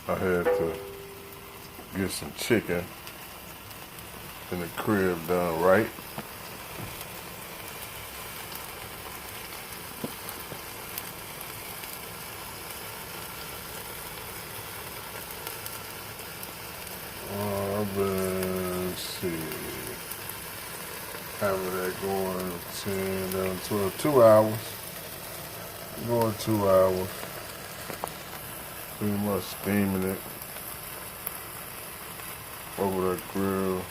I had to get some chicken in the crib done right. I've been, let's see, having that going 10, 11, 12, 2 hours. Going 2 hours. Pretty much steaming it over the grill.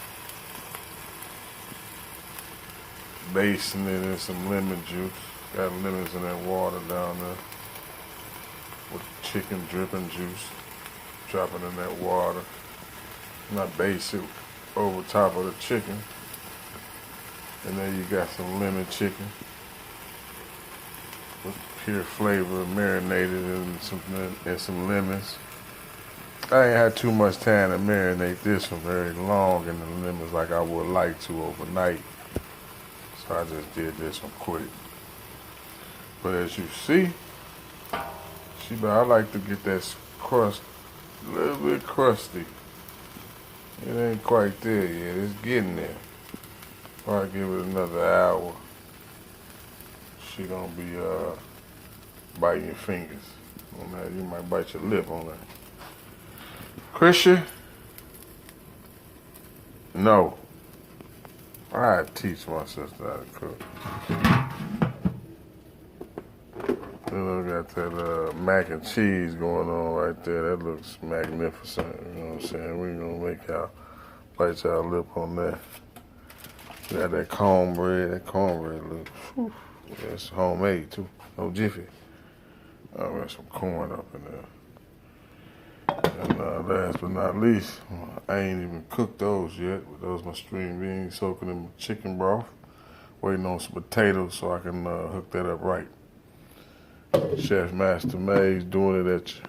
Basting it in some lemon juice. Got lemons in that water down there. With chicken dripping juice. Dropping in that water. And I base it over top of the chicken. And then you got some lemon chicken with pure flavor, marinated in some lemons. I ain't had too much time to marinate this one very long in the lemons like I would like to overnight. So I just did this one quick. But as you see, I like to get that crust a little bit crusty. It ain't quite there yet. It's getting there. Probably give it another hour. She gonna be biting your fingers on that. You might bite your lip on that. Christian? No. I teach my sister how to cook. Look at that mac and cheese going on right there. That looks magnificent. You know what I'm saying? We're gonna make y'all bite y'all lip on that. We got that cornbread. That cornbread looks, whew, that's homemade too. No jiffy. I got some corn up in there. And last but not least, I ain't even cooked those yet. Those my string beans soaking in chicken broth. Waiting on some potatoes so I can hook that up right. Chef Master Mage doing it at you.